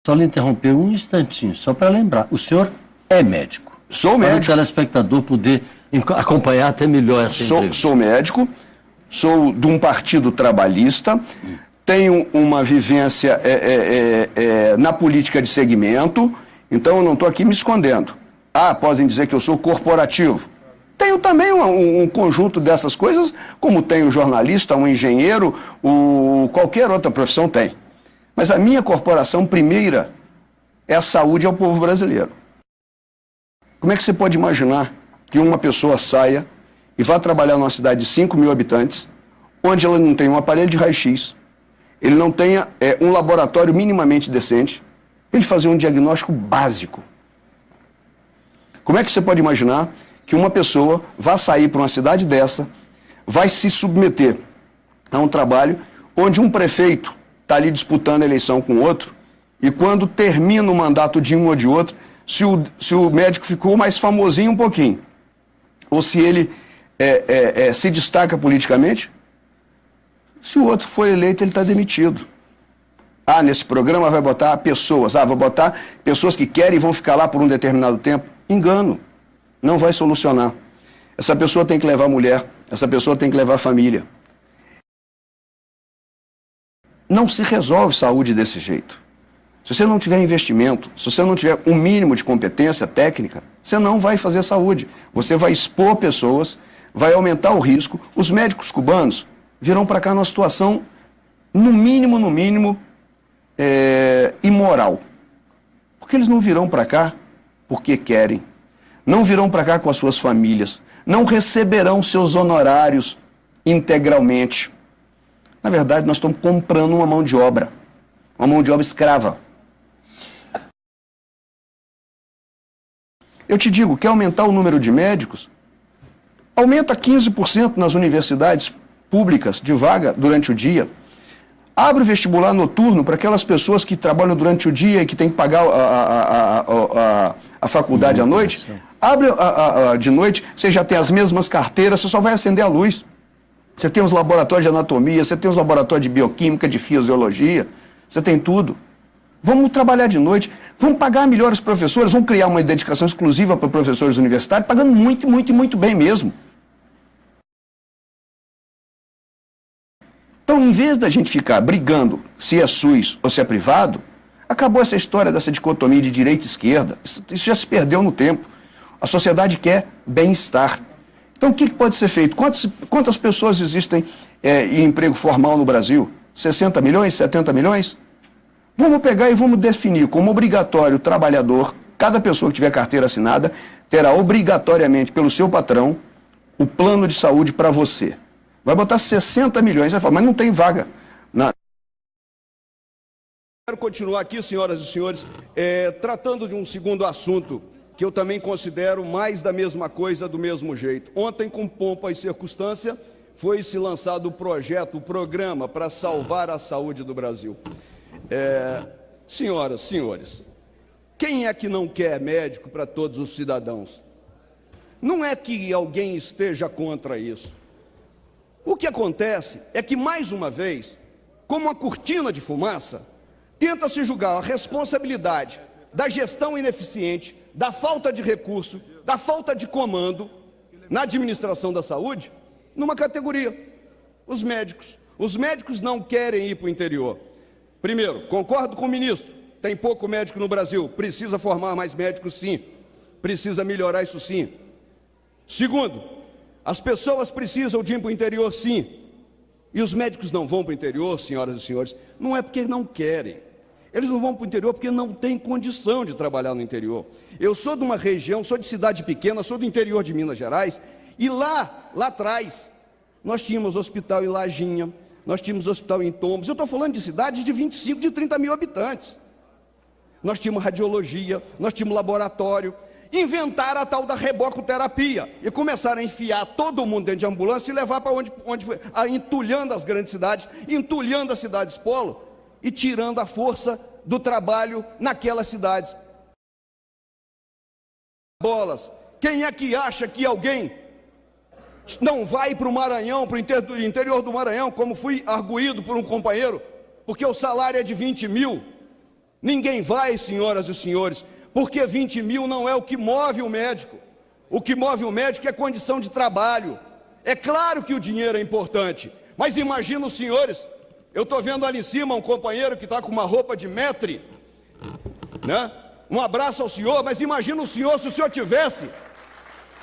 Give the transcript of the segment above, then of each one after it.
Só lhe interromper um instantinho, só para lembrar. O senhor é médico. Sou médico. Para o telespectador poder acompanhar até melhor essa entrevista. Sou médico, sou de um partido trabalhista, tenho uma vivência na política de segmento, então eu não estou aqui me escondendo. Podem dizer que eu sou corporativo. Tenho também um conjunto dessas coisas, como tem o jornalista, um engenheiro, qualquer outra profissão tem. Mas a minha corporação primeira é a saúde ao povo brasileiro. Como é que você pode imaginar que uma pessoa saia e vá trabalhar numa cidade de 5 mil habitantes, onde ela não tem um aparelho de raio-x, ele não tenha um laboratório minimamente decente, ele fazer um diagnóstico básico? Como é que você pode imaginar que uma pessoa vá sair para uma cidade dessa, vai se submeter a um trabalho onde um prefeito está ali disputando a eleição com outro, e quando termina o mandato de um ou de outro, se o médico ficou mais famosinho um pouquinho, ou se ele se destaca politicamente, se o outro for eleito, ele está demitido. Nesse programa vai botar pessoas, vou botar pessoas que querem e vão ficar lá por um determinado tempo. Engano, não vai solucionar. Essa pessoa tem que levar mulher, essa pessoa tem que levar família. Não se resolve saúde desse jeito. Se você não tiver investimento, se você não tiver um mínimo de competência técnica, você não vai fazer saúde. Você vai expor pessoas, vai aumentar o risco. Os médicos cubanos virão para cá numa situação, no mínimo, imoral. Porque eles não virão para cá porque querem. Não virão para cá com as suas famílias. Não receberão seus honorários integralmente. Na verdade, nós estamos comprando uma mão de obra escrava. Eu te digo, quer aumentar o número de médicos? Aumenta 15% nas universidades públicas de vaga durante o dia. Abre o vestibular noturno para aquelas pessoas que trabalham durante o dia e que têm que pagar a faculdade à noite. Abre de noite, você já tem as mesmas carteiras, você só vai acender a luz. Você tem os laboratórios de anatomia, você tem os laboratórios de bioquímica, de fisiologia, você tem tudo. Vamos trabalhar de noite, vamos pagar melhor os professores, vamos criar uma dedicação exclusiva para professores universitários, pagando muito bem mesmo. Então, em vez da gente ficar brigando se é SUS ou se é privado, acabou essa história dessa dicotomia de direita e esquerda. Isso já se perdeu no tempo. A sociedade quer bem-estar. Então, o que pode ser feito? Quantas pessoas existem em emprego formal no Brasil? 60 milhões? 70 milhões? Vamos pegar e vamos definir como obrigatório o trabalhador, cada pessoa que tiver carteira assinada, terá obrigatoriamente pelo seu patrão o plano de saúde para você. Vai botar 60 milhões, vai falar, mas não tem vaga. Quero continuar aqui, senhoras e senhores, tratando de um segundo assunto, que eu também considero mais da mesma coisa, do mesmo jeito. Ontem, com pompa e circunstância, foi-se lançado o programa para salvar a saúde do Brasil. Senhoras, senhores, quem é que não quer médico para todos os cidadãos? Não é que alguém esteja contra isso. O que acontece é que, mais uma vez, como uma cortina de fumaça, tenta-se julgar a responsabilidade da gestão ineficiente, da falta de recurso, da falta de comando na administração da saúde, numa categoria, os médicos. Os médicos não querem ir para o interior. Primeiro, concordo com o ministro, tem pouco médico no Brasil, precisa formar mais médicos sim, precisa melhorar isso sim. Segundo, as pessoas precisam de ir para o interior sim, e os médicos não vão para o interior, senhoras e senhores, não é porque não querem. Eles não vão para o interior porque não têm condição de trabalhar no interior. Eu sou de uma região, sou de cidade pequena, sou do interior de Minas Gerais, e lá atrás, nós tínhamos hospital em Lajinha, nós tínhamos hospital em Tombos. Eu estou falando de cidades de 25, de 30 mil habitantes. Nós tínhamos radiologia, nós tínhamos laboratório. Inventaram a tal da rebocoterapia e começaram a enfiar todo mundo dentro de ambulância e levar para onde foi, entulhando as grandes cidades, entulhando as cidades polo e tirando a força do trabalho naquelas cidades. Bolas, quem é que acha que alguém não vai para o Maranhão, para o interior do Maranhão, como fui arguído por um companheiro, porque o salário é de 20 mil, Ninguém vai, senhoras e senhores, porque 20 mil não é o que move o médico. O que move o médico é condição de trabalho. É claro que o dinheiro é importante, mas imagina os senhores, eu estou vendo ali em cima um companheiro que está com uma roupa de maître, né? Um abraço ao senhor, mas imagina o senhor se o senhor tivesse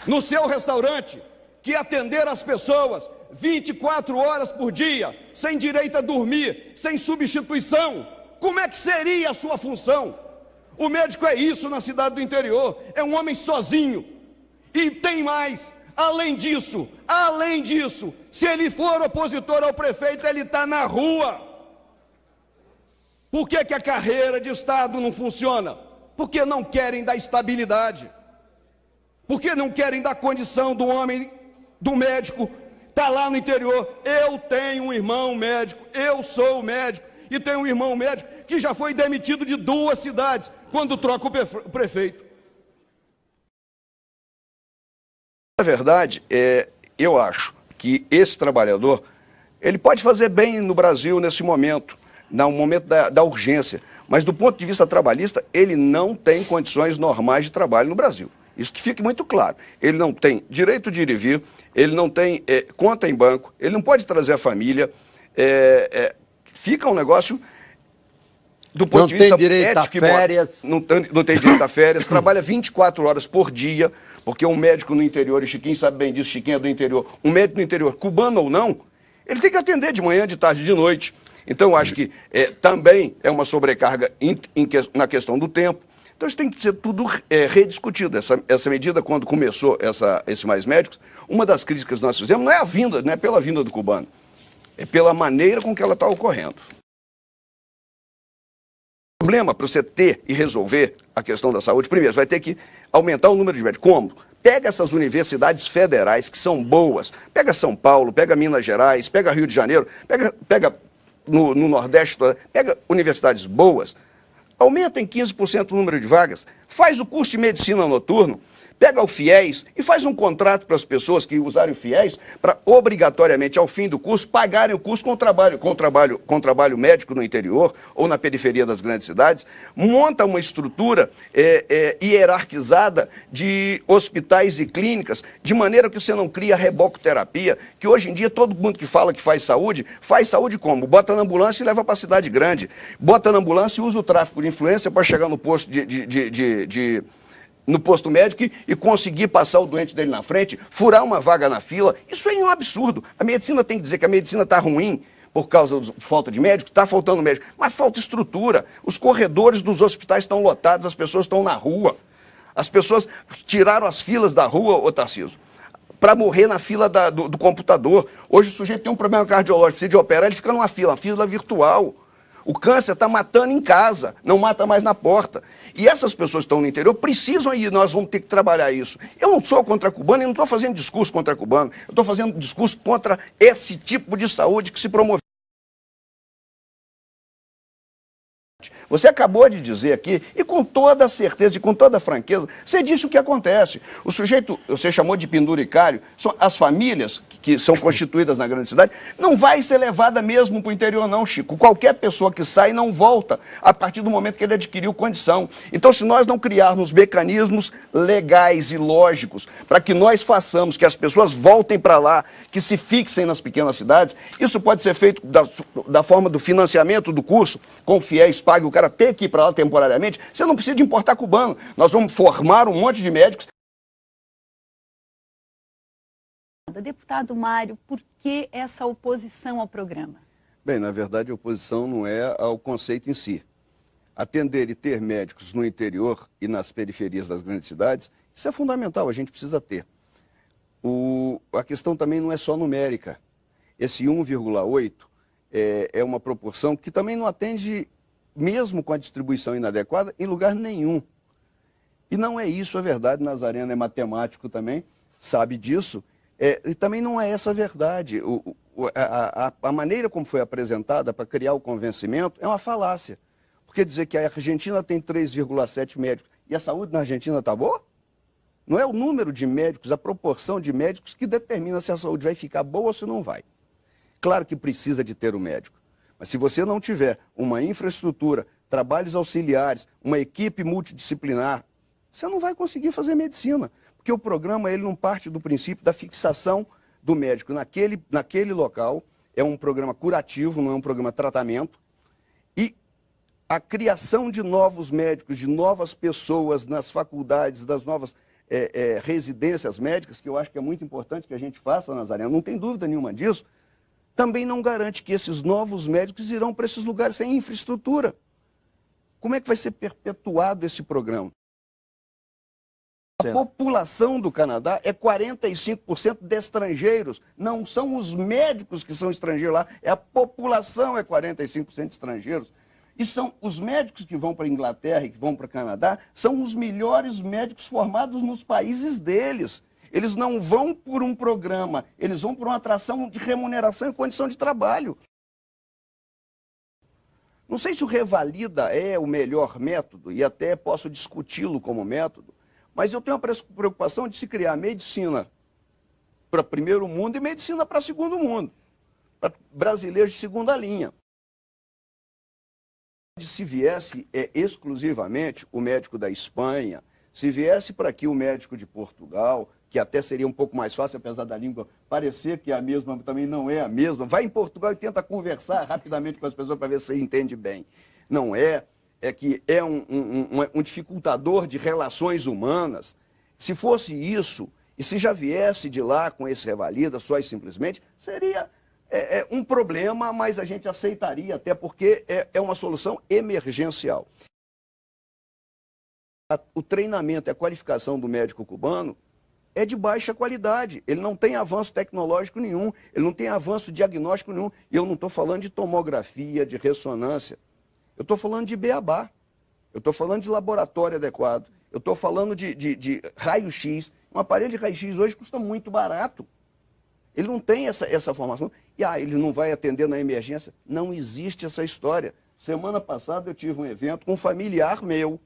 no seu restaurante que atender as pessoas 24 horas por dia, sem direito a dormir, sem substituição. Como é que seria a sua função? O médico é isso na cidade do interior, é um homem sozinho. E tem mais, além disso, se ele for opositor ao prefeito, ele está na rua. Por que a carreira de Estado não funciona? Porque não querem dar estabilidade. Porque não querem dar condição do homem, do médico, está lá no interior. Eu tenho um irmão médico, eu sou médico, e tenho um irmão médico que já foi demitido de 2 cidades, quando troca o prefeito. Na verdade, eu acho que esse trabalhador, ele pode fazer bem no Brasil nesse momento, no momento da urgência, mas do ponto de vista trabalhista, ele não tem condições normais de trabalho no Brasil. Isso que fique muito claro. Ele não tem direito de ir e vir, ele não tem conta em banco, ele não pode trazer a família. Fica um negócio do ponto de vista ético. Não tem direito a férias, trabalha 24 horas por dia, porque um médico no interior, e Chiquinho sabe bem disso, Chiquinho é do interior, um médico no interior, cubano ou não, ele tem que atender de manhã, de tarde, de noite. Então, eu acho que também é uma sobrecarga na questão do tempo. Então, isso tem que ser tudo rediscutido. Essa medida, quando começou esse Mais Médicos, uma das críticas que nós fizemos não é pela vinda do cubano, é pela maneira com que ela está ocorrendo. O problema para você ter e resolver a questão da saúde, primeiro, vai ter que aumentar o número de médicos. Como? Pega essas universidades federais que são boas, pega São Paulo, pega Minas Gerais, pega Rio de Janeiro, pega no Nordeste, pega universidades boas, aumenta em 15% o número de vagas, faz o curso de medicina noturno, pega o FIES e faz um contrato para as pessoas que usarem o FIES para obrigatoriamente, ao fim do curso, pagarem o curso com trabalho médico no interior ou na periferia das grandes cidades, monta uma estrutura hierarquizada de hospitais e clínicas, de maneira que você não cria rebocoterapia, que hoje em dia todo mundo que fala que faz saúde como? Bota na ambulância e leva para a cidade grande, bota na ambulância e usa o tráfico de influência para chegar no posto no posto médico e conseguir passar o doente dele na frente, furar uma vaga na fila. Isso é um absurdo. A medicina tem que dizer que a medicina está ruim por causa de falta de médico, está faltando médico, mas falta estrutura. Os corredores dos hospitais estão lotados, as pessoas estão na rua. As pessoas tiraram as filas da rua, ô Tarcísio, para morrer na fila do computador. Hoje o sujeito tem um problema cardiológico, precisa de operar, ele fica numa fila virtual. O câncer está matando em casa, não mata mais na porta. E essas pessoas que estão no interior precisam ir, nós vamos ter que trabalhar isso. Eu não sou contra cubano e não estou fazendo discurso contra cubano, eu estou fazendo discurso contra esse tipo de saúde que se promove. Você acabou de dizer aqui, e com toda certeza e com toda franqueza, você disse o que acontece. O sujeito, você chamou de penduricário, são as famílias que são constituídas na grande cidade, não vai ser levada mesmo para o interior não, Chico. Qualquer pessoa que sai não volta a partir do momento que ele adquiriu condição. Então, se nós não criarmos mecanismos legais e lógicos para que nós façamos que as pessoas voltem para lá, que se fixem nas pequenas cidades, isso pode ser feito da forma do financiamento do curso, com fiéis, pague o cara ter que ir para lá temporariamente, você não precisa de importar cubano. Nós vamos formar um monte de médicos. Deputado Mário, por que essa oposição ao programa? Bem, na verdade, a oposição não é ao conceito em si. Atender e ter médicos no interior e nas periferias das grandes cidades, isso é fundamental, a gente precisa ter. A questão também não é só numérica. Esse 1,8 é uma proporção que também não atende, mesmo com a distribuição inadequada, em lugar nenhum. E não é isso a verdade, Nazareno é matemático também, sabe disso, e também não é essa a verdade. A maneira como foi apresentada para criar o convencimento é uma falácia. Porque dizer que a Argentina tem 3,7 médicos e a saúde na Argentina está boa? Não é o número de médicos, a proporção de médicos que determina se a saúde vai ficar boa ou se não vai. Claro que precisa de ter o médico. Mas se você não tiver uma infraestrutura trabalhos auxiliares, uma equipe multidisciplinar, você não vai conseguir fazer medicina, porque o programa ele não parte do princípio da fixação do médico naquele local, é um programa curativo, não é um programa de tratamento, e a criação de novos médicos, de novas pessoas nas faculdades, das novas residências médicas, que eu acho que é muito importante que a gente faça, Nazaré, não tem dúvida nenhuma disso, também não garante que esses novos médicos irão para esses lugares sem infraestrutura. Como é que vai ser perpetuado esse programa? A população do Canadá é 45% de estrangeiros. Não são os médicos que são estrangeiros lá, a população é 45% de estrangeiros. E são os médicos que vão para a Inglaterra e que vão para o Canadá, são os melhores médicos formados nos países deles. Eles não vão por um programa, eles vão por uma atração de remuneração e condição de trabalho. Não sei se o Revalida é o melhor método, e até posso discuti-lo como método, mas eu tenho a preocupação de se criar medicina para primeiro mundo e medicina para segundo mundo, para brasileiros de segunda linha. Se viesse exclusivamente o médico da Espanha, se viesse para aqui o médico de Portugal, que até seria um pouco mais fácil, apesar da língua parecer que é a mesma, também não é a mesma, vai em Portugal e tenta conversar rapidamente com as pessoas para ver se você entende bem. Não é, que é um dificultador de relações humanas. Se fosse isso, e se já viesse de lá com esse Revalida, só e simplesmente, seria um problema, mas a gente aceitaria, até porque é uma solução emergencial. O treinamento e a qualificação do médico cubano é de baixa qualidade. Ele não tem avanço tecnológico nenhum, ele não tem avanço diagnóstico nenhum. E eu não estou falando de tomografia, de ressonância. Eu estou falando de beabá. Eu estou falando de laboratório adequado. Eu estou falando de raio-x. Um aparelho de raio-x hoje custa muito barato. Ele não tem essa formação. E ele não vai atender na emergência. Não existe essa história. Semana passada eu tive um evento com um familiar meu,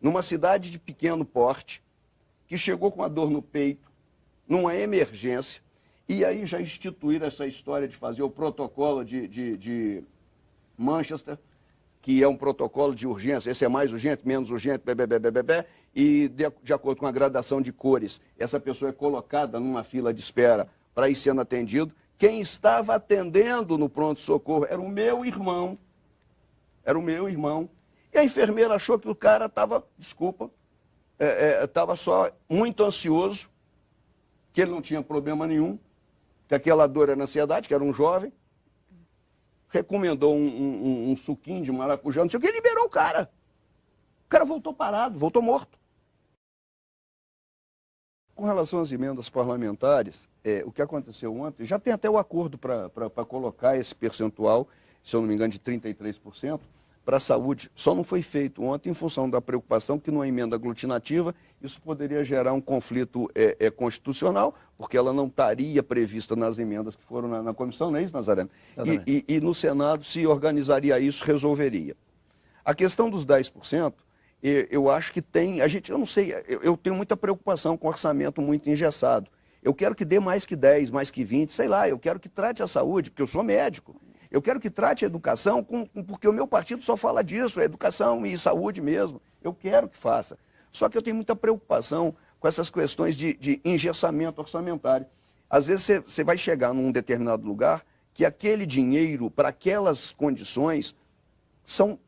numa cidade de pequeno porte, que chegou com a dor no peito, numa emergência, e aí já instituíram essa história de fazer o protocolo de Manchester, que é um protocolo de urgência, esse é mais urgente, menos urgente, e de acordo com a gradação de cores, essa pessoa é colocada numa fila de espera para ir sendo atendido. Quem estava atendendo no pronto-socorro era o meu irmão, e a enfermeira achou que o cara estava, estava só muito ansioso, que ele não tinha problema nenhum, que aquela dor era ansiedade, que era um jovem, recomendou um suquinho de maracujá, não sei o que, liberou o cara. O cara voltou parado, voltou morto. Com relação às emendas parlamentares, o que aconteceu ontem, já tem até o acordo para colocar esse percentual, se eu não me engano, de 33%, para a saúde. Só não foi feito ontem em função da preocupação que numa emenda aglutinativa isso poderia gerar um conflito constitucional, porque ela não estaria prevista nas emendas que foram na comissão, não é isso, Nazareno? E no Senado se organizaria isso, resolveria. A questão dos 10%, eu acho que tem, eu não sei, eu tenho muita preocupação com orçamento muito engessado. Eu quero que dê mais que 10, mais que 20, sei lá, eu quero que trate a saúde, porque eu sou médico. Eu quero que trate a educação, porque o meu partido só fala disso, é educação e saúde mesmo. Eu quero que faça. Só que eu tenho muita preocupação com essas questões de engessamento orçamentário. Às vezes você vai chegar num determinado lugar que aquele dinheiro para aquelas condições são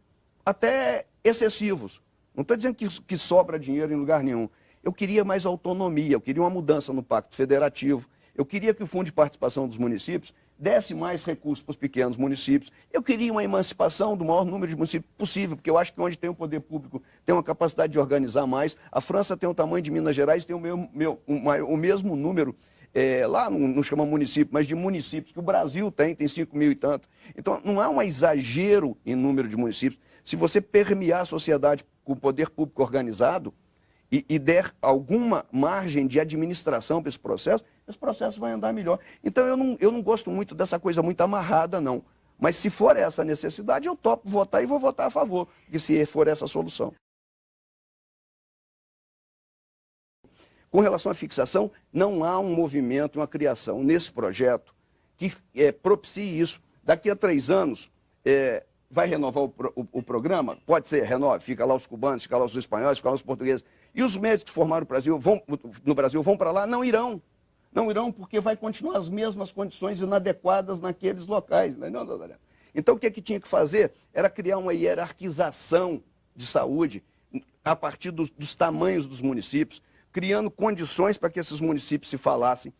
até excessivos. Não estou dizendo que sobra dinheiro em lugar nenhum. Eu queria mais autonomia, eu queria uma mudança no Pacto Federativo, eu queria que o Fundo de Participação dos Municípios desse mais recursos para os pequenos municípios. Eu queria uma emancipação do maior número de municípios possível, porque eu acho que onde tem o poder público tem uma capacidade de organizar mais. A França tem o tamanho de Minas Gerais, tem o mesmo número, lá não chama município, mas de municípios, que o Brasil tem 5 mil e tanto. Então, não há um exagero em número de municípios. Se você permear a sociedade com o poder público organizado e der alguma margem de administração para esse processo vai andar melhor. Então, eu não gosto muito dessa coisa muito amarrada, não. Mas se for essa a necessidade, eu topo votar e vou votar a favor, que se for essa a solução. Com relação à fixação, não há um movimento, uma criação nesse projeto que propicie isso. Daqui a 3 anos, vai renovar o programa? Pode ser, renove. Fica lá os cubanos, fica lá os espanhóis, fica lá os portugueses. E os médicos que formaram no Brasil vão para lá? Não irão. Não irão porque vai continuar as mesmas condições inadequadas naqueles locais. Né? Não, então, o que tinha que fazer era criar uma hierarquização de saúde a partir dos tamanhos dos municípios, criando condições para que esses municípios se falassem,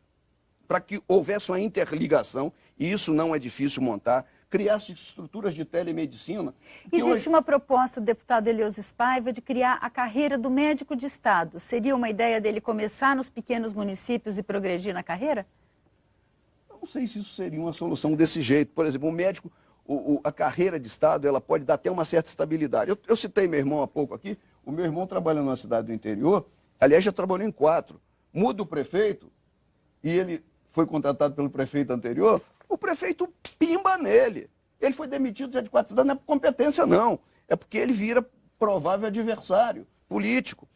para que houvesse uma interligação, e isso não é difícil montar, criasse estruturas de telemedicina. Existe uma proposta do deputado Eleusis Paiva de criar a carreira do médico de Estado. Seria uma ideia dele começar nos pequenos municípios e progredir na carreira? Eu não sei se isso seria uma solução desse jeito. Por exemplo, o médico, a carreira de Estado, ela pode dar até uma certa estabilidade. Eu citei meu irmão há pouco aqui. O meu irmão trabalha numa cidade do interior, aliás, já trabalhou em 4. Muda o prefeito e ele foi contratado pelo prefeito anterior, o prefeito pimba nele. Ele foi demitido já de 4 cidades, não é por competência, não. É porque ele vira provável adversário político.